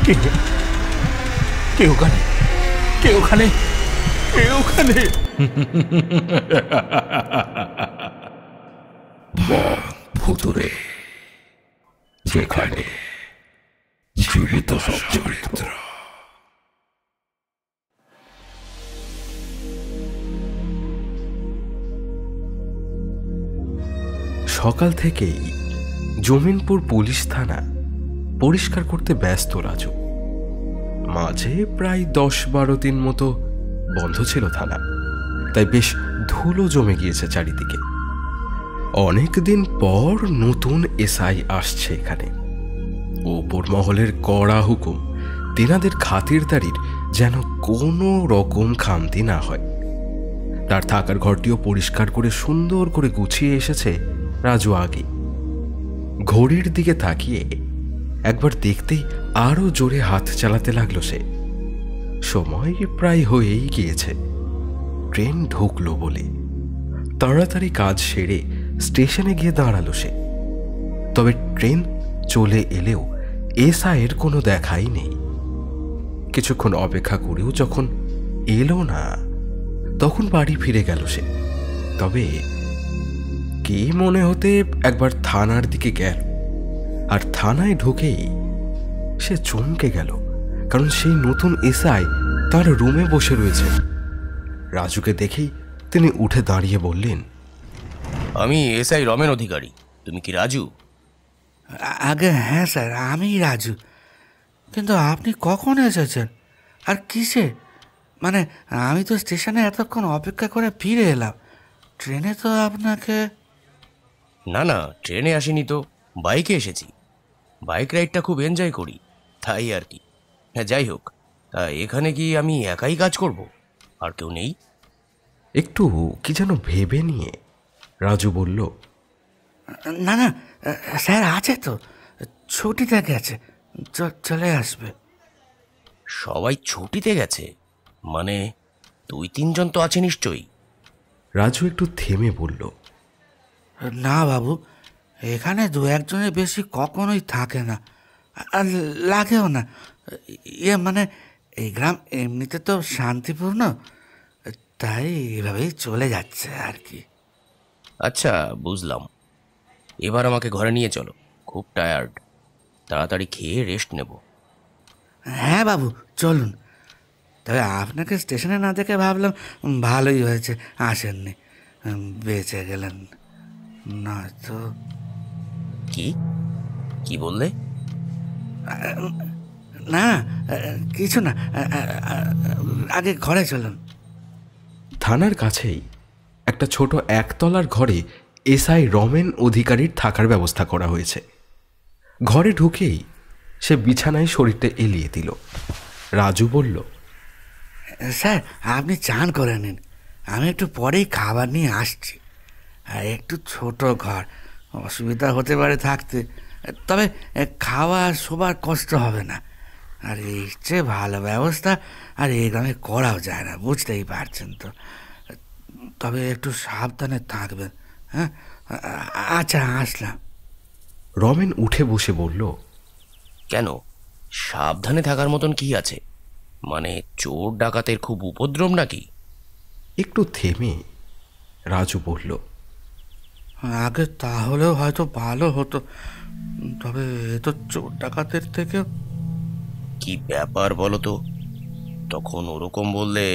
কে কে ওখানে? কে ওখানে? কে ওখানে? ভুতুরে, যেখানে জীবিত সব চরিত্র। সকাল থেকেই জমিনপুর পুলিশ থানা পরিষ্কার করতে ব্যস্ত রাজু। মাঝে প্রায় 10-12 দিন মতো বন্ধ ছিল থানা, তাই বেশ ধুলো জমে গিয়েছে চারিদিকে। অনেক দিন পর নতুন এসআই আসছে এখানে। ওপর মহলের কড়া হুকুম, তেনাদের খাতিরদারির যেন কোনো রকম খামতি না হয়। তার থাকার ঘরটিও পরিষ্কার করে সুন্দর করে গুছিয়ে এসেছে রাজু আগে। ঘড়ির দিকে তাকিয়ে একবার দেখতেই আরো জোরে হাত চালাতে লাগলো সে। সময় প্রায় হয়েই গিয়েছে, ট্রেন ঢুকলো বলে তাড়াতাড়ি কাজ সেরে স্টেশনে গিয়ে দাঁড়ালো সে। তবে ট্রেন চলে এলেও এসআইয়ের কোনো দেখাই নেই। কিছুক্ষণ অপেক্ষা করেও যখন এলো না, তখন বাড়ি ফিরে গেল সে। তবে কি মনে হতে একবার থানার দিকে গেল, আর থানায় ঢুকেই সে চমকে গেল, কারণ সেই নতুন এসআই তার রুমে বসে রয়েছে। রাজুকে দেখেই তিনি উঠে দাঁড়িয়ে বললেন, আমি এসআই রমেন অধিকারী। তুমি কি রাজু? আগে হ্যাঁ স্যার, আমি রাজু। কিন্তু আপনি কখন এসেছেন আর কিসে? মানে আমি তো স্টেশনে এতক্ষণ অপেক্ষা করে ফিরে এলাম। ট্রেনে তো আপনাকে... না না, ট্রেনে আসিনি তো, বাইকে এসেছি। বাইক রাইডটা খুব এনজয় করি, তাই আর কি। হ্যাঁ, যাই হোক, তা এখানে কি আমি একাই কাজ করব? আর কেউ নেই? একটু কি যেন ভেবে নিয়ে রাজু বলল, না না স্যার, আছে তো, ছুটিতে গেছে, চলে আসবে। সবাই ছুটিতে গেছে? মানে 2-3 জন তো আছে নিশ্চয়ই। রাজু একটু থেমে বলল, না বাবু, এখানে 2-1 জনের বেশি কখনোই থাকে না, আর লাগেও না। মানে এই গ্রাম এমনিতে তো শান্তিপূর্ণ, তাই এভাবেই চলে যাচ্ছে আর কি। আচ্ছা, বুঝলাম। এবার আমাকে ঘরে নিয়ে চলো, খুব টায়ার্ড। তাড়াতাড়ি খেয়ে রেস্ট নেব। হ্যাঁ বাবু, চলুন। তবে আপনাকে স্টেশনে না দেখে ভাবলাম ভালোই হয়েছে আসেননি, বেঁচে গেলেন। না তো... কি কি বললে? না কিছু না, আগে ঘরে চলুন। থানার কাছেই একটা ছোট একতলার ঘরে এসআই রমেন অধিকারীর থাকার ব্যবস্থা করা হয়েছে। ঘরে ঢুকেই সে বিছানায় শরীরটা এলিয়ে দিল। রাজু বলল, স্যার আপনি চান করে নিন, আমি একটু পরেই খাবার নিয়ে আসছি। আর একটু ছোট ঘর, অসুবিধা হতে পারে থাকতে, তবে খাওয়া শোবার কষ্ট হবে না। আর এর চেয়ে ভালো ব্যবস্থা আর এই গ্রামে করাও যায় না, বুঝতেই পারছেন তো। তবে একটু সাবধানে থাকবেন। হ্যাঁ, আচ্ছা, আসলাম। রমেন উঠে বসে বলল, কেন, সাবধানে থাকার মতন কি আছে? মানে চোর ডাকাতের খুব উপদ্রব নাকি? একটু থেমে রাজু বলল, আগে তাহলেও হয়তো ভালো হতো, তবে এ তো চোর ডাকাতের থেকে... কি ব্যাপার বলো তো? তখন ওরকম বললে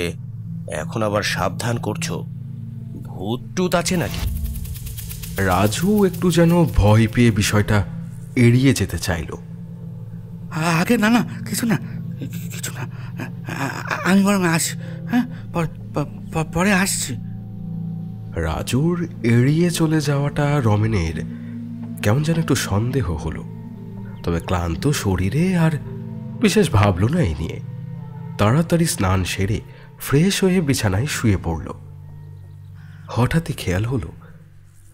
এখন আবার সাবধান করছো? ভূত টুত আছে নাকি? রাজু একটু যেন ভয় পেয়ে বিষয়টা এড়িয়ে যেতে চাইল। আগে না না, কিছু না, কিছু না, আমি বরং আসি। হ্যাঁ, পরে আসছি। রাজুর এড়িয়ে চলে যাওয়াটা রমেনের কেমন যেন একটু সন্দেহ হলো, তবে ক্লান্ত শরীরে আর বিশেষ ভাবল না এই নিয়ে। তাড়াতাড়ি স্নান সেরে ফ্রেশ হয়ে বিছানায় শুয়ে পড়ল। হঠাৎই খেয়াল হলো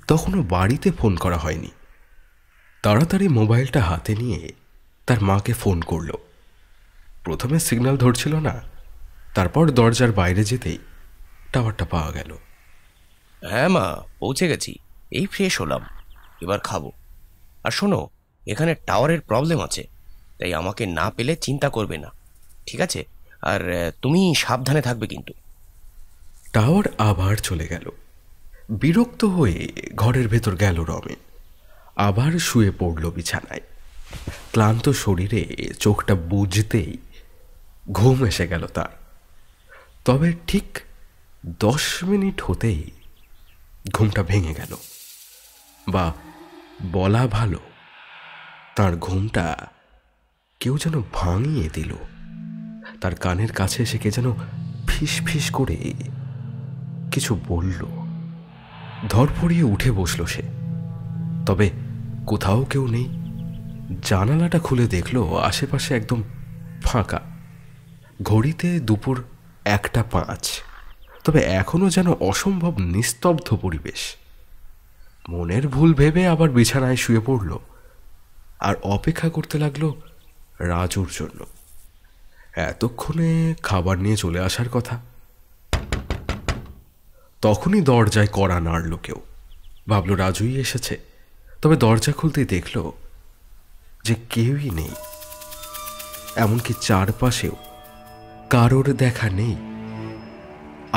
তখনও বাড়িতে ফোন করা হয়নি। তাড়াতাড়ি মোবাইলটা হাতে নিয়ে তার মাকে ফোন করল। প্রথমে সিগন্যাল ধরছিল না, তারপর দরজার বাইরে যেতেই টাওয়ারটা পাওয়া গেল। হ্যাঁ মা, পৌঁছে গেছি, এই ফ্রেশ হলাম, এবার খাবো। আর শোনো, এখানে টাওয়ারের প্রবলেম আছে, তাই আমাকে না পেলে চিন্তা করবে না, ঠিক আছে? আর তুমি সাবধানে থাকবে কিন্তু। টাওয়ার আবার চলে গেল। বিরক্ত হয়ে ঘরের ভেতর গেল রমেন। আবার শুয়ে পড়ল বিছানায়। ক্লান্ত শরীরে চোখটা বুঝতেই ঘুম এসে গেল তার। তবে ঠিক 10 মিনিট হতেই ঘুমটা ভেঙে গেল, বা বলা ভালো তার ঘুমটা কেউ যেন ভাঙিয়ে দিল। তার কানের কাছে এসে কে যেন ফিস ফিস করে কিছু বলল। ধরফড়িয়ে উঠে বসল সে, তবে কোথাও কেউ নেই। জানালাটা খুলে দেখল আশেপাশে একদম ফাঁকা। ঘড়িতে দুপুর 1:05, তবে এখনো যেন অসম্ভব নিস্তব্ধ পরিবেশ। মনের ভুল ভেবে আবার বিছানায় শুয়ে পড়ল আর অপেক্ষা করতে লাগলো রাজুর জন্য। এতক্ষণে খাবার নিয়ে চলে আসার কথা। তখনই দরজায় কড়া নাড়ল কেউ। ভাবল রাজুই এসেছে, তবে দরজা খুলতেই দেখল যে কেউই নেই। এমনকি চারপাশেও কারোর দেখা নেই।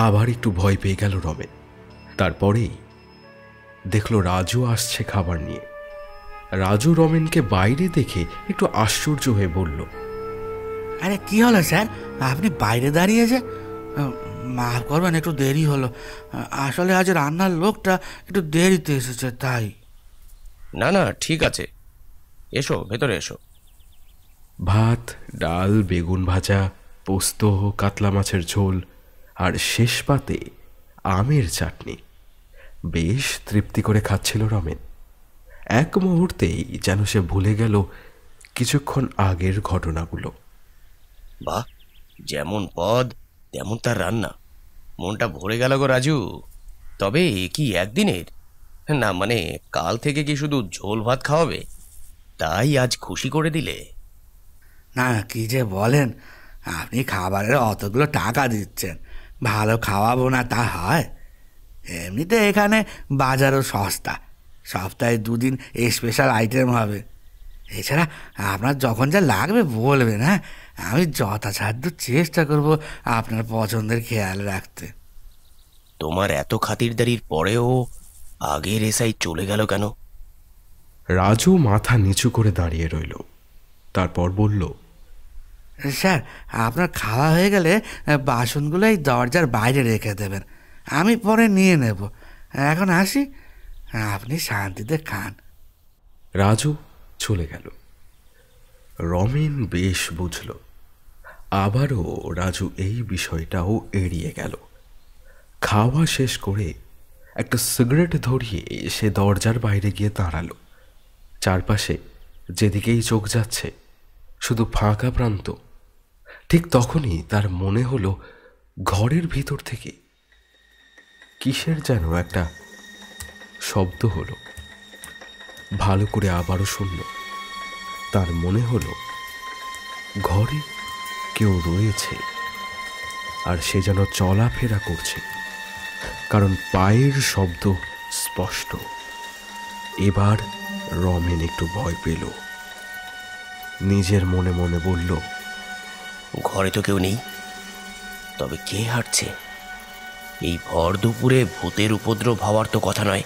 আবার একটু ভয় পেয়ে গেল রমেন। তারপরেই দেখল রাজু আসছে খাবার নিয়ে। রাজু রমেনকে বাইরে দেখে একটু আশ্চর্য হয়ে বলল, আরে কি হলো স্যার, আপনি বাইরে দাঁড়িয়ে যে? মাফ করবেন, একটু দেরি হলো। আসলে আজ রান্নার লোকটা একটু দেরিতে এসেছে তাই। না না, ঠিক আছে, এসো, ভেতরে এসো। ভাত, ডাল, বেগুন ভাজা, পোস্ত, কাতলা মাছের ঝোল আর শেষ পাতে আমের চাটনি। বেশ তৃপ্তি করে খাচ্ছিল রমেন। এক মুহূর্তেই যেন সে ভুলে গেল কিছুক্ষণ আগের ঘটনাগুলো। বাহ, যেমন পদ তেমন তার রান্না। মনটা ভরে গেল গো রাজু। তবে এ কি একদিনের? না মানে কাল থেকে কি শুধু ঝোল ভাত খাওয়াবে? তাই আজ খুশি করে দিলে? না, কি যে বলেন, আপনি খাবারের অতগুলো টাকা দিচ্ছেন, ভালো খাওয়াবো না তা হয়? এমনিতে এখানে বাজারও সস্তা, সপ্তাহে 2 দিন স্পেশাল আইটেম হবে। এছাড়া আপনার যখন যা লাগবে বলবেন, হ্যাঁ? আমি যথাসাধ্য চেষ্টা করব আপনার পছন্দের খেয়াল রাখতে। তোমার এত খাতিরদারির পরেও আগের এসআই চলে গেল কেন? রাজু মাথা নিচু করে দাঁড়িয়ে রইল। তারপর বলল, স্যার, আপনার খাওয়া হয়ে গেলে বাসনগুলো এই দরজার বাইরে রেখে দেবেন, আমি পরে নিয়ে নেব। এখন আসি, আপনি শান্তিতে খান। রাজু চলে গেল। রমেন বেশ বুঝল। আবারও রাজু এই বিষয়টাও এড়িয়ে গেল। খাওয়া শেষ করে একটা সিগারেট ধরিয়ে সে দরজার বাইরে গিয়ে দাঁড়ালো। চারপাশে যেদিকেই চোখ যাচ্ছে শুধু ফাঁকা প্রান্ত। ঠিক তখনই তার মনে হলো ঘরের ভিতর থেকে কিসের যেন একটা শব্দ হলো। ভালো করে আবারও শুনল। তার মনে হলো ঘরে কেউ রয়েছে, আর সে যেন চলাফেরা করছে, কারণ পায়ের শব্দ স্পষ্ট। এবার রমেন একটু ভয় পেল। নিজের মনে মনে বলল, ঘরে তো কেউ নেই, তবে কে হাঁটছে? এই ভর দুপুরে ভূতের উপদ্রব হওয়ার তো কথা নয়।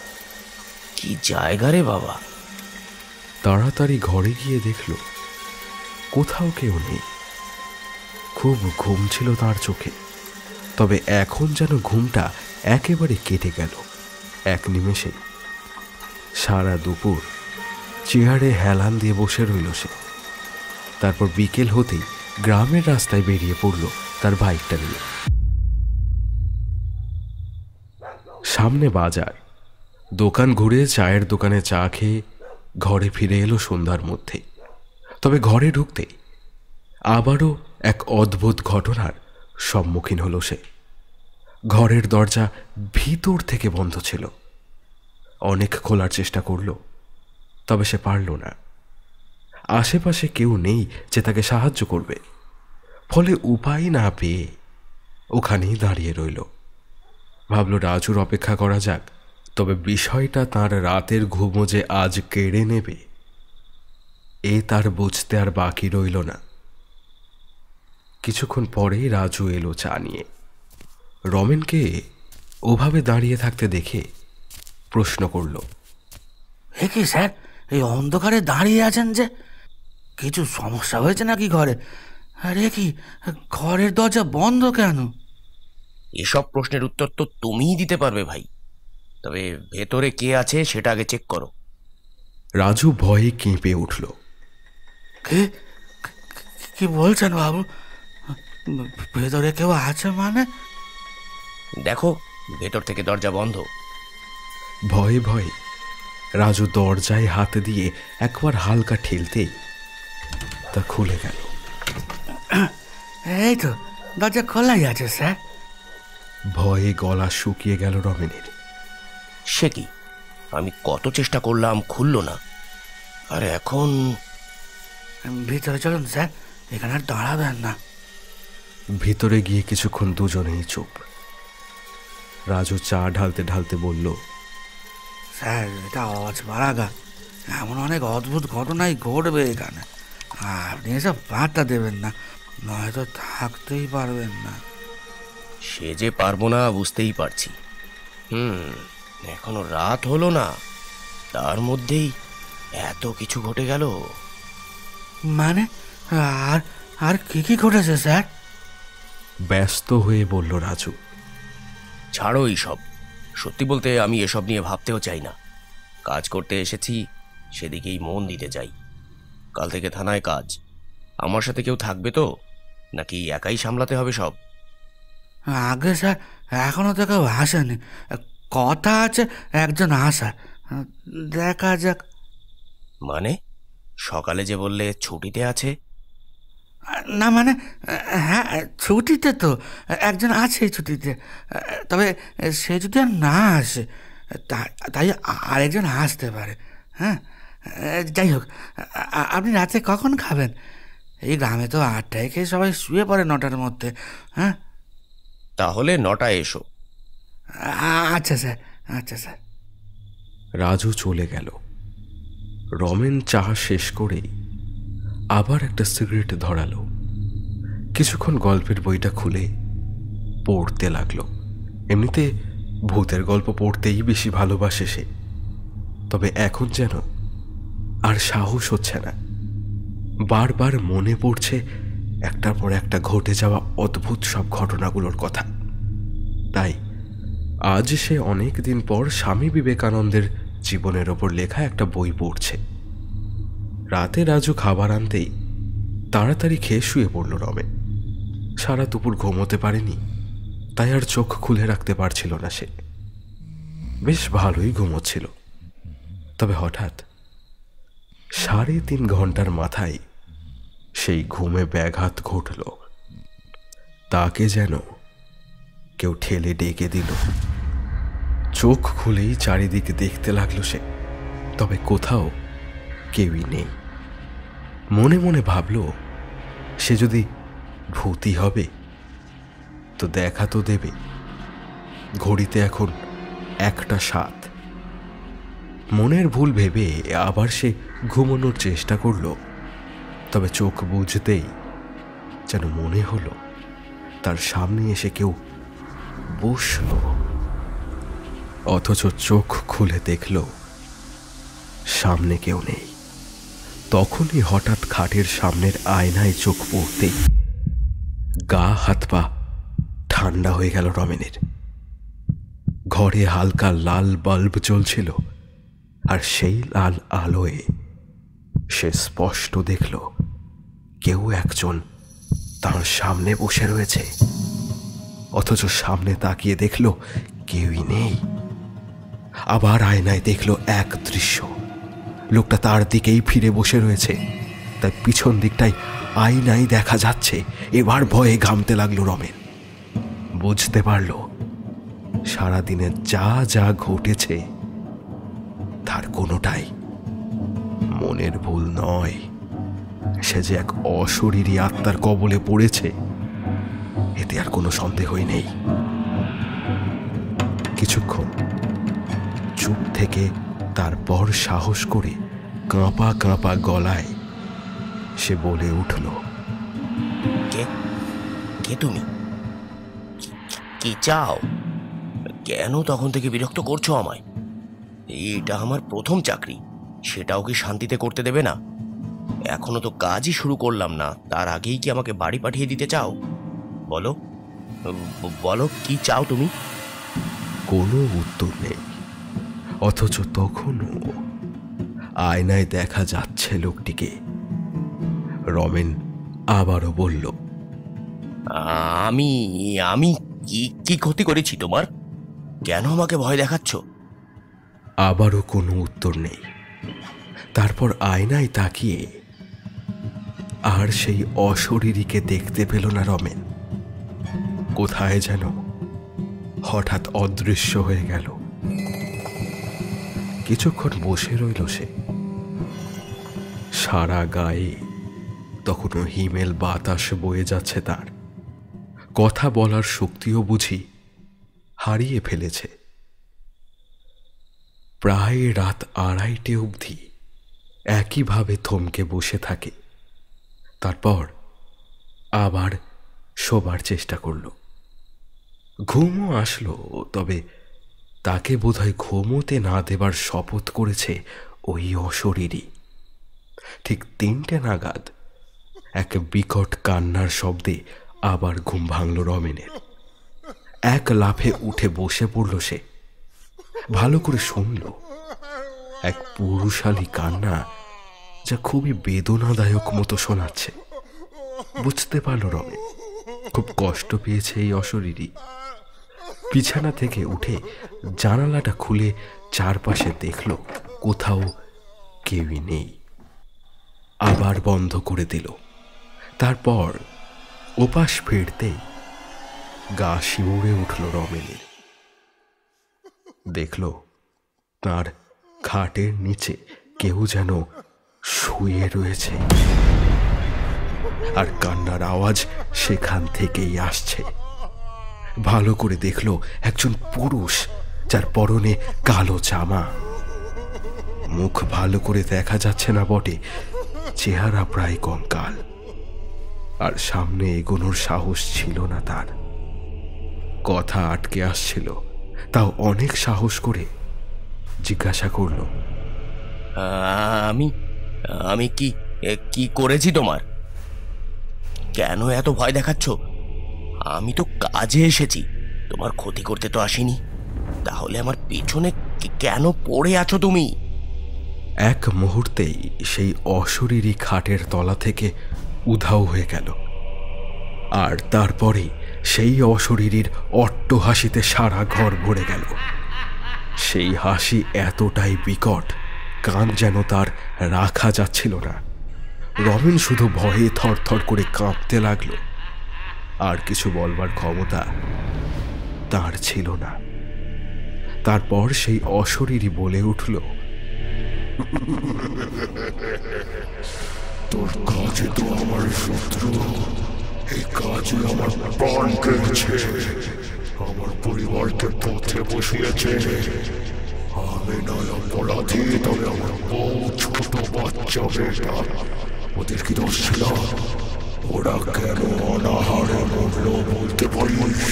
কি জায়গা রে বাবা! তাড়াতাড়ি ঘরে গিয়ে দেখল কোথাও কেউ নেই। খুব ঘুম ছিল তার চোখে, তবে এখন যেন ঘুমটা একেবারে কেটে গেল এক নিমেষে। সারা দুপুর চেয়ারে হেলান দিয়ে বসে রইল সে। তারপর বিকেল হতেই গ্রামের রাস্তায় বেরিয়ে পড়ল তার বাইকটা নিয়ে। সামনে বাজার। দোকান ঘুরে চায়ের দোকানে চা খেয়ে ঘরে ফিরে এলো সন্ধ্যার মধ্যে। তবে ঘরে ঢুকতে আবারও এক অদ্ভুত ঘটনার সম্মুখীন হলো সে। ঘরের দরজা ভিতর থেকে বন্ধ ছিল। অনেক খোলার চেষ্টা করল, তবে সে পারল না। আশেপাশে কেউ নেই যে তাকে সাহায্য করবে। ফলে উপায় না পেয়ে ওখানেই দাঁড়িয়ে রইল। ভাবল রাজুর অপেক্ষা করা যাক, তবে বিষয়টা তার রাতের ঘুমও যে আজ কেড়ে নেবে এ তার বুঝতে আর বাকি রইল না। কিছুক্ষণ পরেই রাজু এলো চা নিয়ে। রমেনকে ওভাবে দাঁড়িয়ে থাকতে দেখে প্রশ্ন করল, এ কি স্যার, এই অন্ধকারে দাঁড়িয়ে আছেন যে? কিছু সমস্যা হয়েছে নাকি ঘরে? আরে কি, ঘরের দরজা বন্ধ কেন? এসব প্রশ্নের উত্তর তো তুমিই দিতে পারবে ভাই। তবে ভেতরে কে আছে সেটা আগে চেক করো। রাজু ভয়ে কেঁপে উঠল। কি কি বলছেন বাবু? ভেতরে কেউ আছে মানে? দেখো, ভেতর থেকে দরজা বন্ধ। ভয়ে ভয়ে রাজু দরজায় হাত দিয়ে একবার হালকা ঠেলতেই তা খুলে গেল। এই তো, দরজা খোলাই আছে স্যার। ভয়ে গলা শুকিয়ে গেল রমেনের। সে কি, আমি কত চেষ্টা করলাম, খুললো না। আর এখন? ভিতরে চলুন স্যার, এখানে আর দাঁড়াবেন না। ভিতরে গিয়ে কিছুক্ষণ দুজনেই চুপ। রাজু চা ঢালতে ঢালতে বলল, স্যার, এটা অজপাড়াগা, এমন অনেক অদ্ভুত ঘটনাই ঘটবে এখানে। আপনি এসব পাত্তা দেবেন না, নয়তো থাকতেই পারবেন না। সে যে পারবো না বুঝতেই পারছি। এখনো রাত হলো না, তার মধ্যেই এত কিছু ঘটে গেল। মানে আর আর কি কি ঘটেছে স্যার? ব্যস্ত হয়ে বলল রাজু। ছাড়ো এইসব, সত্যি বলতে আমি এসব নিয়ে ভাবতেও চাই না। কাজ করতে এসেছি, সেদিকেই মন দিতে চাই। কাল থেকে থানায় কাজ। আমার সাথে কেউ থাকবে তো, নাকি একাই সামলাতে হবে সব? আগে স্যার, এখনো তো কেউ আসেনি। কথা আছে একজন আসার, দেখা যাক। মানে, সকালে যে বললে ছুটিতে আছে? না মানে, হ্যাঁ ছুটিতে তো, একজন আছে ছুটিতে। তবে সে যদি আর না আসে, তাই আরেকজন আসতে পারে। হ্যাঁ, যাই হোক, আপনি রাতে কখন খাবেন? এই গ্রামে তো 8টায় খেয়ে সবাই শুয়ে পড়ে 9টার মধ্যে। হ্যাঁ, তাহলে 9টায় এসো। আচ্ছা স্যার, আচ্ছা স্যার। রাজু চলে গেল। রমেন চা শেষ করেই আবার একটা সিগারেট ধরালো। কিছুক্ষণ গল্পের বইটা খুলে পড়তে লাগলো। এমনিতে ভূতের গল্প পড়তেই বেশি ভালোবাসে সে, তবে এখন যেন আর সাহস হচ্ছে না। বারবার মনে পড়ছে একটার পর একটা ঘটে যাওয়া অদ্ভুত সব ঘটনাগুলোর কথা। তাই আজ সে অনেক দিন পর স্বামী বিবেকানন্দের জীবনের ওপর লেখা একটা বই পড়ছে। রাতে রাজু খাবার আনতেই তাড়াতাড়ি খেয়ে শুয়ে পড়ল রমেন। সারা দুপুর ঘুমোতে পারেনি, তাই আর চোখ খুলে রাখতে পারছিল না সে। বেশ ভালোই ঘুমোচ্ছিল। তবে হঠাৎ 3.5 ঘন্টার মাথায় সেই ঘুমে ব্যাঘাত ঘটল। তাকে যেন কেউ ঠেলে ডেকে দিল। চোখ খুলেই চারিদিকে দেখতে লাগলো সে, তবে কোথাও কেউই নেই। মনে মনে ভাবল, সে যদি ভূতই হবে তো দেখা তো দেবে। ঘড়িতে এখন 1:07। মনের ভুল ভেবে আবার সে ঘুমানোর চেষ্টা করল। তবে চোখ বুঝতেই যেন মনে হলো তার সামনে এসে কেউ বসল। অথচ চোখ খুলে দেখল সামনে কেউ নেই। তখনই হঠাৎ খাটের সামনের আয়নায় চোখ পড়তেই গা হাত পা ঠান্ডা হয়ে গেল রমেনের। ঘরে হালকা লাল বাল্ব জ্বলছিল, আর সেই লাল আলোয় সে স্পষ্ট দেখল কেউ একজন তার সামনে বসে রয়েছে। অথচ সামনে তাকিয়ে দেখল কেউই নেই। আবার আয়নায় দেখল এক দৃশ্য, লোকটা তার দিকেই ফিরে বসে রয়েছে। তাই পিছন দিকটায় আয়নায় দেখা যাচ্ছে। এবার ভয়ে ঘামতে লাগলো রমেন। বুঝতে পারল সারাদিনে যা যা ঘটেছে তার কোনোটাই মনের ভুল নয়। সে যে এক অশরীরী আত্মার কবলে পড়েছে, এতে আর কোনো সন্দেহই নেই। কিছুক্ষণ চুপ থেকে তারপর সাহস করে কাঁপা কাঁপা গলায় সে বলে উঠল, কে কে তুমি? কি চাও? কেন তখন থেকে বিরক্ত করছো আমায়? এটা আমার প্রথম চাকরি, সেটাও কি শান্তিতে করতে দেবে না? এখনো তো কাজই শুরু করলাম না, তার আগেই কি আমাকে বাড়ি পাঠিয়ে দিতে চাও? বলো বলো, কি চাও তুমি? কোনো উত্তর নেই, অথচ তখনও আয়নায় দেখা যাচ্ছে লোকটিকে। রমেন আবারও বলল, আমি আমি কি কি ক্ষতি করেছি তোমার? কেন আমাকে ভয় দেখাচ্ছ? আবারও কোনো উত্তর নেই। তারপর আয়নায় তাকিয়ে আর সেই অশরীরীকে দেখতে পেল না রমেন। কোথায় যেন হঠাৎ অদৃশ্য হয়ে গেল। কিছুক্ষণ বসে রইল সে। সারা গায়ে তখনও হিমেল বাতাস বয়ে যাচ্ছে তার। কথা বলার শক্তিও বুঝি হারিয়ে ফেলেছে। প্রায় রাত 2:30 অবধি একইভাবে থমকে বসে থাকে। তারপর আবার শোবার চেষ্টা করল। ঘুমও আসলো, তবে তাকে বোধহয় ঘুমোতে না দেবার শপথ করেছে ওই অশরীরী। ঠিক 3টে নাগাদ এক বিকট কান্নার শব্দে আবার ঘুম ভাঙল রমেনের। এক লাফে উঠে বসে পড়ল সে। ভালো করে শুনল, এক পুরুষালী কান্না, যা খুবই বেদনাদায়ক মতো শোনাচ্ছে। বুঝতে পারল রমেন খুব কষ্ট পেয়েছে এই অশরীরী। বিছানা থেকে উঠে জানালাটা খুলে চারপাশে দেখল কোথাও কেউই নেই। আবার বন্ধ করে দিল। তারপর ওপাশ ফিরতেই গা শিউরে উঠল রমেনের। দেখল তার খাটের নিচে কেউ যেন শুয়ে রয়েছে, আর কান্নার আওয়াজ সেখান থেকেই আসছে। ভালো করে দেখল একজন পুরুষ, যার পরনে কালো জামা। মুখ ভালো করে দেখা যাচ্ছে না বটে, চেহারা প্রায় কঙ্কাল। আর সামনে এগোনোর সাহস ছিল না তার। কথা আটকে আসছিল, তাও অনেক সাহস করে জিজ্ঞাসা করল, আমি আমি কি কি করেছি তোমার? কেন এত ভয় দেখাচ্ছ? আমি তো কাজে এসেছি, তোমার ক্ষতি করতে তো আসিনি। তাহলে আমার পেছনে কেন পড়ে আছো তুমি? এক মুহূর্তেই সেই অশরীরী খাটের তলা থেকে উধাও হয়ে গেল। আর তারপরে সেই অশরীরীর অট্টহাসিতে সারা ঘর ভরে গেল। সেই হাসি এতটাই বিকট, কান যেন তার রাখা যাচ্ছিল না। রমেন শুধু ভয়ে থরথর করে কাঁপতে লাগল। আর কিছু বলবার ক্ষমতা তার ছিল না। তারপর সেই অশরীরী বলে উঠল, তোর কাজে তো আমার শত্রু, এই কাজে আমার প্রাণ কেড়েছে, আমার পরিবারকে পথে বসিয়েছে। আমি নয় অপরাধী, তবে আমার বউ, ছোট বাচ্চা বেটা, ওদের কি দোষ ছিল? ওরা কেন অনাহারে মরল বলতে পারিস?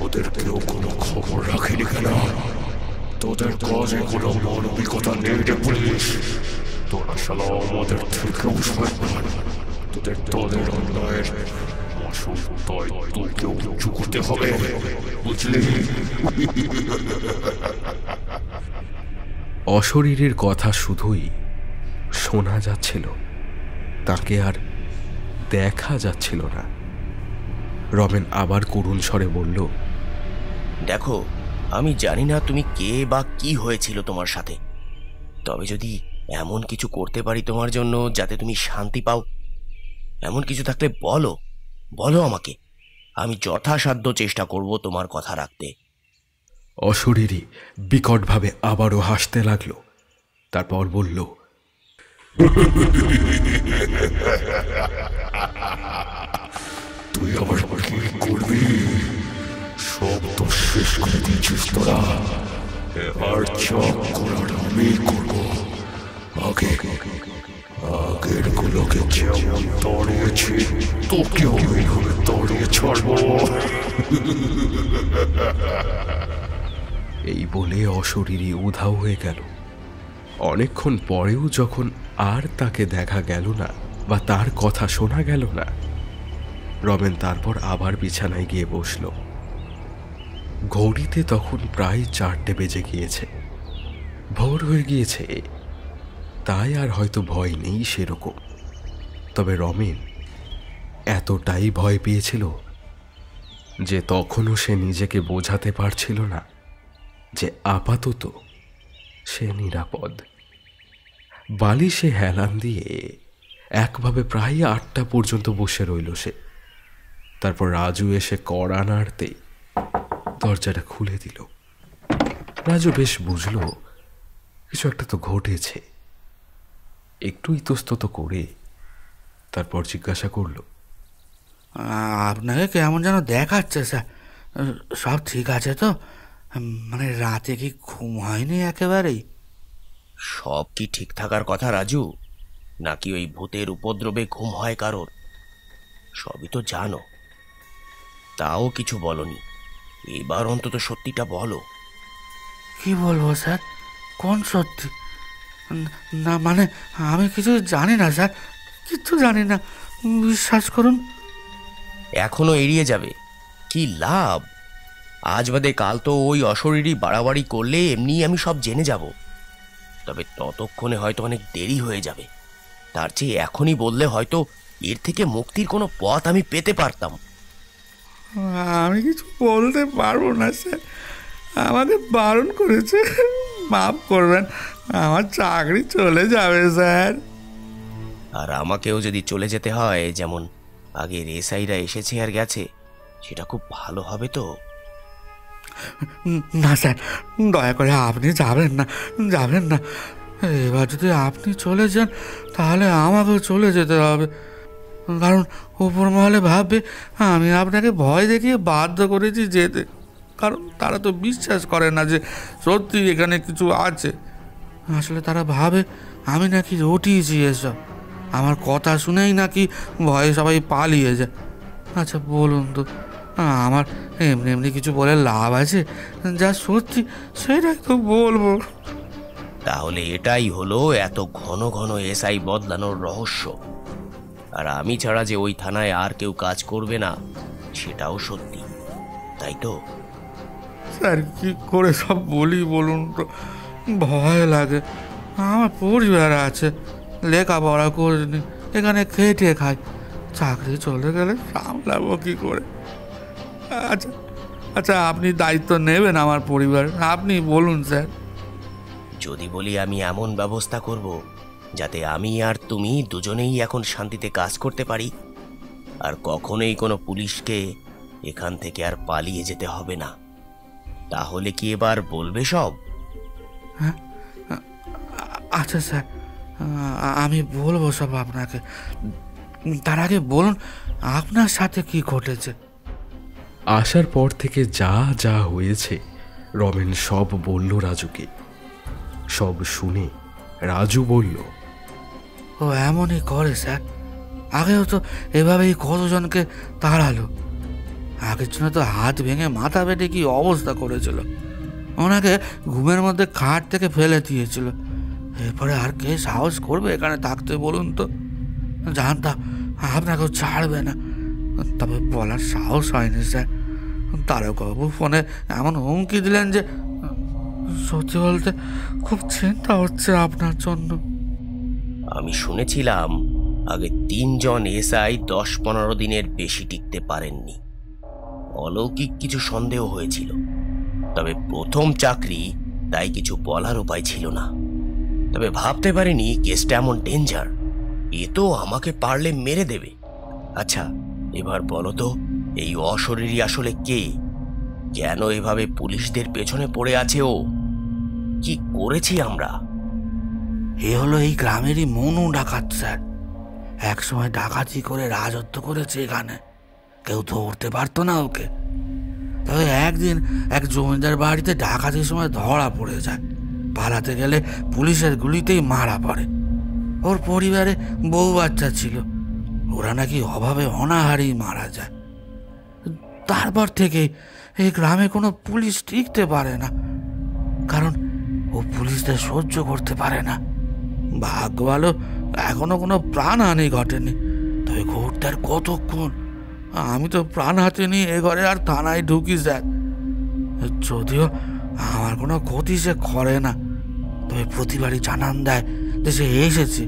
ওদের কেউ কোনো খবর রাখেনি কেন? তোদের কাজে কোনো মানবিকতা নেই রে পুলিশ। তোরা শালা আমাদের থেকেও শয়তান। তোদের অন্যায়ের মাসুল তোকেও উঁচু করতে হবে, বুঝলি? অশরীরীর কথা শুধুই শোনা যাচ্ছিল, তাকে আর দেখা যাচ্ছিল না। রমেন আবার করুণ স্বরে বলল, দেখো, আমি জানি না তুমি কে বা কি হয়েছিল তোমার সাথে, তবে যদি এমন কিছু করতে পারি তোমার জন্য যাতে তুমি শান্তি পাও, এমন কিছু থাকলে বলো, বলো আমাকে। আমি যথাসাধ্য চেষ্টা করব তোমার কথা রাখতে। অশরীরী বিকটভাবে আবারও হাসতে লাগল। তারপর বলল, তুই আবার কি করবি? সব তো শেষ করে দিয়েছিস তোরা। এবার চক করার আমি করবো। আগে এরগুলোকে যেমন তাড়িয়েছি তোকেও এইভাবে তাড়িয়ে ছাড়বো। এই বলে অশরীরী উধাও হয়ে গেল। অনেকক্ষণ পরেও যখন আর তাকে দেখা গেল না বা তার কথা শোনা গেল না, রমেন তারপর আবার বিছানায় গিয়ে বসল। ঘড়িতে তখন প্রায় 4টে বেজে গিয়েছে, ভোর হয়ে গিয়েছে। তাই আর হয়তো ভয় নেই সেরকম, তবে রমেন এতটাই ভয় পেয়েছিল যে তখনও সে নিজেকে বোঝাতে পারছিল না যে আপাতত সে নিরাপদ। বালিশে হেলান দিয়ে একভাবে প্রায় 8টা পর্যন্ত বসে রইল সে। তারপর রাজু এসে কড়া নাড়তে দরজাটা খুলে দিল। রাজু বেশ বুঝল কিছু একটা তো ঘটেছে। একটু ইতস্তত করে তারপর জিজ্ঞাসা করল, আপনাকে কেমন যেন দেখাচ্ছে স্যার, সব ঠিক আছে তো? মানে রাতে কি ঘুম হয়নি একেবারেই? সব কি ঠিক থাকার কথা রাজু, নাকি ওই ভূতের উপদ্রবে ঘুম হয় কারোর? সবই তো জানো, তাও কিছু বলনি। এবার অন্তত সত্যিটা বলো। কি বলবো স্যার, কোন সত্যি? না মানে আমি কিছু জানি না স্যার, কিচ্ছু জানি না, বিশ্বাস করুন। এখনো এড়িয়ে যাবে? কি লাভ? আজ বাদে কাল তো ওই অশরীরী বাড়াবাড়ি করলে এমনি আমি সব জেনে যাব। তবে ততক্ষণে হয়তো অনেক দেরি হয়ে যাবে। তার চেয়ে এখনই বললে হয়তো এর থেকে মুক্তির কোনো পথ আমি পেতে পারতাম। আমি কিছু বলতে পারবো না স্যার, আমাকে বারণ করেছে, মাফ করবেন, আমার চাকরি চলে যাবে স্যার। আর আমাকেও যদি চলে যেতে হয়, যেমন আগের এসআইরা এসেছে আর গেছে, সেটা খুব ভালো হবে তো? না স্যার, দয়া করে আপনি যাবেন না, যাবেন না। এবার যদি আপনি চলে যান তাহলে আমাকেও চলে যেতে হবে, কারণ উপর মহলে ভাববে আমি আপনাকে ভয় দেখিয়ে বাধ্য করেছি যেতে। কারণ তারা তো বিশ্বাস করে না যে সত্যি এখানে কিছু আছে। আসলে তারা ভাবে আমি নাকি রটিয়েছি এসব, আমার কথা শুনেই নাকি ভয়ে সবাই পালিয়ে যায়। আচ্ছা বলুন তো, আমার এমনি এমনি কিছু বলে লাভ আছে? যা সত্যি সেটাই তো বলবো। তাহলে এটাই হলো এত ঘন ঘন এসআই বদলানোর রহস্য। আর আমি ছাড়া যে ওই থানায় আর কেউ কাজ করবে না, সেটাও সত্যি, তাই তো? স্যার কি করে সব বলি বলুন তো, ভয় লাগে। আমার পরিবার আছে, লেখাপড়া করিনি, এখানে খেটে খাই, চাকরি চলে গেলে সামলাবো কি করে? আচ্ছা আচ্ছা, আপনি দায়িত্ব নেবেন আমার পরিবার, আপনি বলুন স্যার। যদি বলি আমি এমন ব্যবস্থা করব যাতে আমি আর তুমি দুজনেই এখন শান্তিতে কাজ করতে পারি, আর কখনোই কোনো পুলিশকে এখান থেকে আর পালিয়ে যেতে হবে না, তাহলে কি এবার বলবে সব? হ্যাঁ আচ্ছা স্যার, আমি বলবো সব আপনাকে। তার আগে বলুন আপনার সাথে কি ঘটেছে? আসার পর থেকে যা যা হয়েছে রমেন সব বলল রাজুকে। সব শুনে রাজু বলল, ও এমনই করে স্যার, আগেও তো এভাবেই কতজনকে তাড়ালো। আগের জন্য তো হাত ভেঙে মাথা বেটে কি অবস্থা করেছিল, ওনাকে ঘুমের মধ্যে খাট থেকে ফেলে দিয়েছিল। এরপরে আর কে সাহস করবে এখানে থাকতে বলুন তো? জানতাম আপনাকেও ছাড়বে না, তবে বলার সাহস হয়নি স্যার। তারকাবাবু ফোনে এমন হুমকি দিলেন যে সত্যি বলতে খুব চিন্তা হচ্ছে আপনার জন্য। আমি শুনেছিলাম আগে 3 জন এসআই 10-15 দিনের বেশি টিকতে পারেননি। অলৌকিক কিছু সন্দেহ হয়েছিল, তবে প্রথম চাকরি, তাই কিছু বলার উপায় ছিল না। তবে ভাবতে পারিনি কেসটা এমন ডেঞ্জার, এ তো আমাকে পারলে মেরে দেবে। আচ্ছা এবার বলো তো, এই অশরীরী আসলে কে? কেন এভাবে পুলিশদের পেছনে পড়ে আছে ও? কি করেছি আমরা? এ হলো এই গ্রামেরই মনু ডাকাত স্যার, একসময় ডাকাতি করে রাজত্ব করেছে এখানে, কেউ ধরতে পারতো না ওকে। তবে একদিন এক জমিদার বাড়িতে ডাকাতির সময় ধরা পড়ে যায়, পালাতে গেলে পুলিশের গুলিতেই মারা পড়ে। ওর পরিবারে বউ বাচ্চা ছিল, ওরা নাকি অভাবে অনাহারেই মারা যায়। তারপর থেকে এই গ্রামে কোনো পুলিশ টিকতে পারে না, কারণ ও পুলিশদের সহ্য করতে পারে না। ভাগ্য ভালো এখনো কোনো প্রাণহানি ঘটেনি, তবে ঘটতে আর কতক্ষণ? আমি তো প্রাণ হাতে নিয়ে এ ঘরে আর থানায় ঢুকি স্যার। যদিও আমার কোনো ক্ষতি সে করে না, তবে প্রতিবারই জানান দেয় যে সে এসেছে।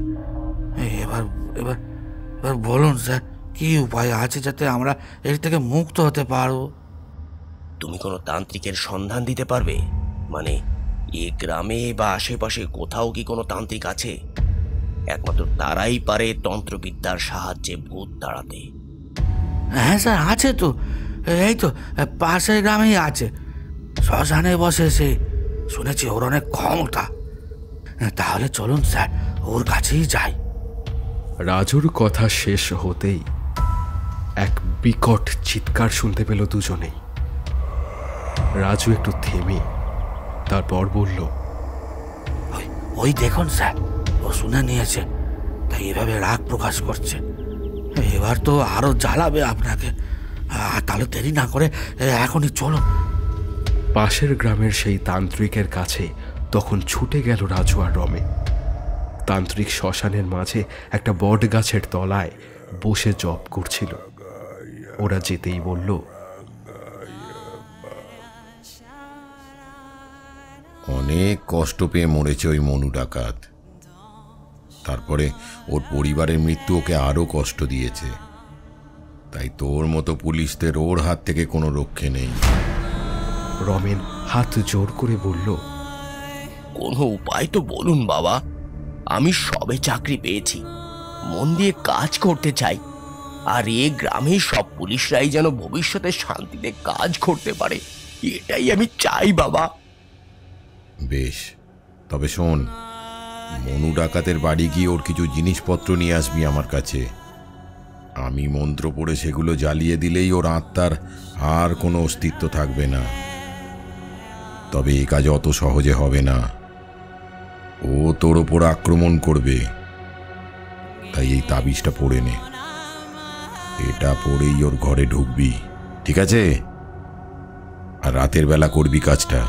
এবার এবার এবার বলুন স্যার, কি উপায় আছে যাতে আমরা এর থেকে মুক্ত হতে পারবো? তুমি কোনো তান্ত্রিকের সন্ধান দিতে পারবে? মানে এই গ্রামে বা আশেপাশে কোথাও কি কোনো তান্ত্রিক আছে? একমাত্র তারাই পারে তন্ত্রবিদ্যার সাহায্যে ভূত তাড়াতে। হ্যাঁ স্যার, আছে তো, এই তো পাশের গ্রামেই আছে, শ্মশানে বসে সে। শুনেছি ওর অনেক ক্ষমতা। তাহলে চলুন স্যার, ওর কাছেই যাই। রাজুর কথা শেষ হতেই এক বিকট চিৎকার শুনতে পেল দুজনেই। রাজু একটু থেমে তারপর বলল, ওই দেখুন স্যার, ও শুনে নিয়েছে, তাই এভাবে রাগ প্রকাশ করছে। এবার তো আরো জ্বালাবে আপনাকে। তাহলে দেরি না করে এখনই চলুন। পাশের গ্রামের সেই তান্ত্রিকের কাছে তখন ছুটে গেল রাজু আর রমে। তান্ত্রিক শ্মশানের মাঝে একটা বট গাছের তলায় বসে জপ করছিল। ওরা যেতেই বলল, অনেক কষ্ট পেয়ে মরেছে ওই মনু ডাকাত। তারপরে ওর পরিবারের মৃত্যু ওকে আরো কষ্ট দিয়েছে। তাই তোর মতো পুলিশদের ওর হাত থেকে কোনো রক্ষে নেই। রমেন হাত জোর করে বলল, কোনো উপায় তো বলুন বাবা, আমি সবে চাকরি পেয়েছি, মন দিয়ে কাজ করতে চাই, আর এ গ্রামে সব পুলিশরাই যেন ভবিষ্যতে শান্তিতে কাজ করতে পারে, এটাই আমি চাই বাবা। বেশ, তবে শোন, মনু ডাকাতের বাড়ি গিয়ে ওর কিছু জিনিসপত্র নিয়ে আসবি আমার কাছে। আমি মন্ত্র পড়ে সেগুলো জ্বালিয়ে দিলেই ওর আত্মার আর কোনো অস্তিত্ব থাকবে না। তবে এই কাজ অত সহজে হবে না, ও তোর ওপর আক্রমণ করবে। তাই এই তাবিজটা পড়ে নে, এটা পড়েই ওর ঘরে ঢুকবি, ঠিক আছে? আর রাতের বেলা করবি কাজটা,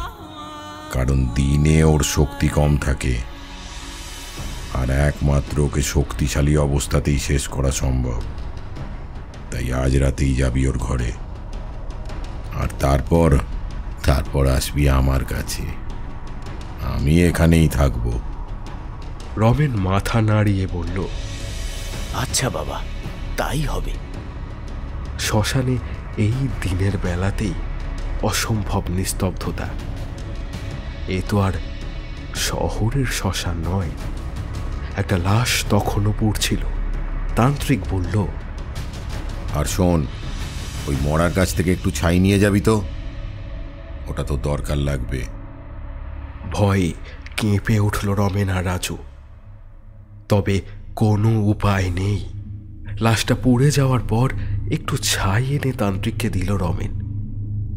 কারণ দিনে ওর শক্তি কম থাকে, আর একমাত্র ওকে শক্তিশালী অবস্থাতেই শেষ করা সম্ভব। তাই আজ রাতেই যাবি ওর ঘরে, আর তারপর আসবি আমার কাছে। আমি এখানেই থাকবো। রমেন মাথা নাড়িয়ে বলল, আচ্ছা বাবা, তাই হবে। শ্মশানে এই দিনের বেলাতেই অসম্ভব নিস্তব্ধতা। এ তো আর শহরের শ্মশান নয়। একটা লাশ তখনও পড়ছিল। তান্ত্রিক বলল, আর শোন, ওই মরার কাছ থেকে একটু ছাই নিয়ে যাবি তো, ওটা তো দরকার লাগবে। ভয়ে কেঁপে উঠল রমেন আর রাজু। তবে কোনো উপায় নেই। লাশটা পুড়ে যাওয়ার পর একটু ছাই এনে তান্ত্রিককে দিল রমেন।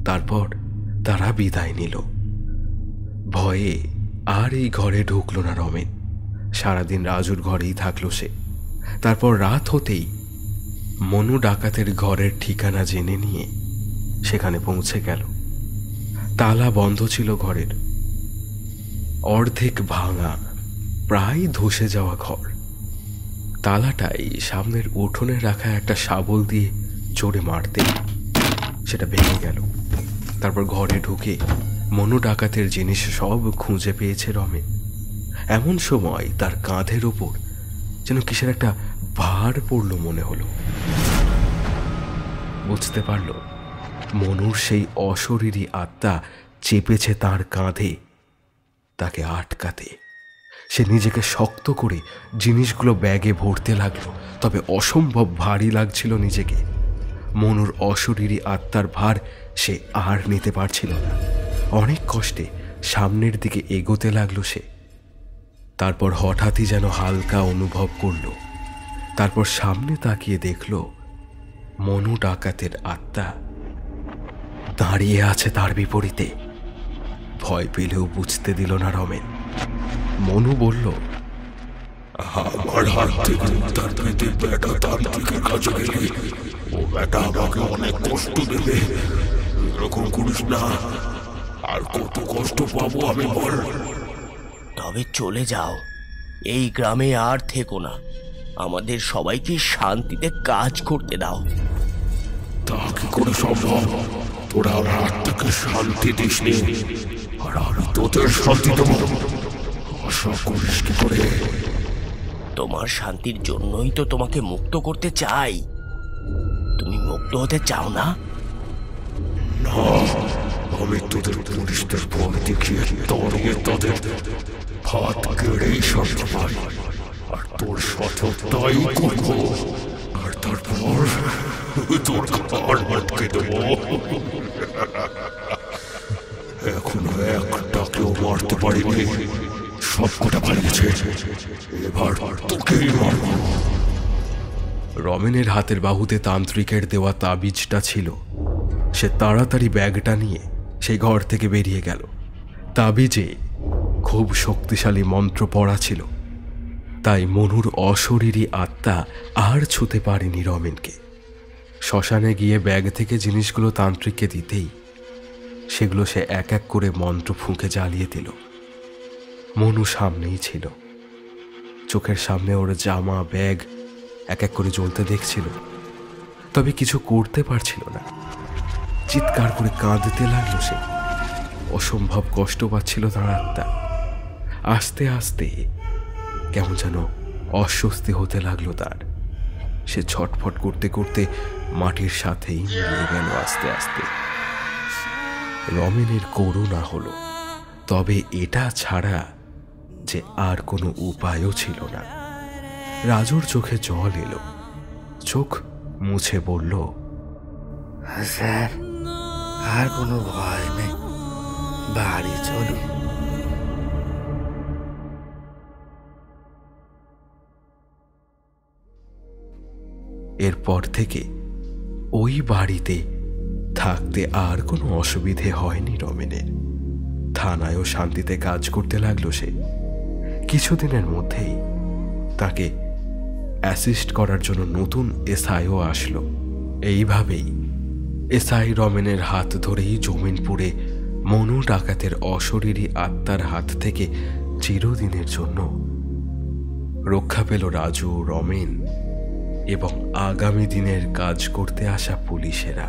তারপর তারা বিদায় নিল। ভয়ে আর এই ঘরে ঢুকল না রমেন। সারাদিন রাজুর ঘরেই থাকলো সে। তারপর রাত হতেই মনু ডাকাতের ঘরের ঠিকানা জেনে নিয়ে সেখানে পৌঁছে গেল। তালা বন্ধ ছিল ঘরের। অর্ধেক ভাঙা, প্রায় ধসে যাওয়া ঘর। তালাটাই সামনের উঠোনে রাখা একটা শাবল দিয়ে জোরে মারতে সেটা ভেঙে গেল। তারপর ঘরে ঢুকে মনু ডাকাতের জিনিস সব খুঁজে পেয়েছে রমেন। এমন সময় তার কাঁধের ওপর যেন কিসের একটা ভার পড়ল মনে হলো। বুঝতে পারল মনুর সেই অশরীরী আত্মা চেপেছে তার কাঁধে, তাকে আটকাতে। সে নিজেকে শক্ত করে জিনিসগুলো ব্যাগে ভরতে লাগলো, তবে অসম্ভব ভারী লাগছিল নিজেকে। মনুর অশরীরী আত্মার ভার সে আর নিতে পারছিল না। অনেক কষ্টে সামনের দিকে এগোতে লাগলো সে। তারপর হঠাৎই যেন হালকা অনুভব করল। তারপর সামনে তাকিয়ে দেখল মনু ডাকাতের আত্মা দাঁড়িয়ে আছে তার বিপরীতে। ভয় পেলেও বুঝতে দিল না রমেন। মনু বলল, আমার হাত থেকে তার পেটে বেটা তান্ত্রিকের কাছে গেলে ও বেটা আমাকে অনেক কষ্ট দেবে। এরকম করিস না, আর কত কষ্ট পাবো আমি বল। তবে চলে যাও, এই গ্রামে আর থেকো না, আমাদের সবাইকে শান্তিতে কাজ করতে দাও। তা কি করে সম্ভব? তোরা আমার আত্মাকে শান্তি দিস নি, আর আমি তোদের শান্তি দেবো? আশা করিস কি করে? তোমার শান্তির জন্যই তো তোমাকে মুক্ত করতে চাই। তুমি মুক্ত হতে চাও না? না, আমি তোদের পুলিশদের ভয় দেখিয়ে তরিয়ে তাদের হাত কেড়েই শান্তি পাই, আর তোর সাথে তাই করবো। আর তারপর তোর ঘাড় আটকে দেবো। এখনো একটাকেও মারতে পারিনি, সবকটা পালিয়েছে। এবার তোকেই মারব। রমেনের হাতের বাহুতে তান্ত্রিকের দেওয়া তাবিজটা ছিল। সে তাড়াতাড়ি ব্যাগটা নিয়ে সেই ঘর থেকে বেরিয়ে গেল। তাবিজে খুব শক্তিশালী মন্ত্র পড়া ছিল, তাই মনুর অশরীরী আত্মা আর ছুঁতে পারেনি রমেনকে। শ্মশানে গিয়ে ব্যাগ থেকে জিনিসগুলো তান্ত্রিককে দিতেই সেগুলো সে এক এক করে মন্ত্র ফুঁকে জ্বালিয়ে দিল। মনু সামনেই ছিল, চোখের সামনে ওর জামা ব্যাগ এক এক করে জ্বলতে দেখছিল, তবে কিছু করতে পারছিল না। চিৎকার করে কাঁদতে লাগলো সে। অসম্ভব কষ্ট পাচ্ছিল তার আত্মা। আস্তে আস্তে কেমন যেন অস্বস্তি হতে লাগলো তার। সে ছটফট করতে করতে মাটির সাথেই মিলিয়ে গেল আস্তে আস্তে। রমেনের করুণা হলো, তবে এটা ছাড়া যে আর কোনো উপায়ও ছিল না। রাজুর চোখে জল এলো, চোখ মুছে বলল, স্যার, আর কোনো ভয় নেই, বাড়ি চলুন। এরপর থেকে ওই বাড়িতে থাকতে আর কোনো অসুবিধে হয়নি রমেনের। থানায়ও শান্তিতে কাজ করতে লাগলো সে। কিছুদিনের মধ্যেই তাকে অ্যাসিস্ট করার জন্য নতুন এসআইও আসলো। এইভাবেই এসআই রমেনের হাত ধরেই জমিনপুরে মনু ডাকাতের অশরীরী আত্মার হাত থেকে চিরদিনের জন্য রক্ষা পেল রাজু, রমেন এবং আগামী দিনের কাজ করতে আসা পুলিশেরা।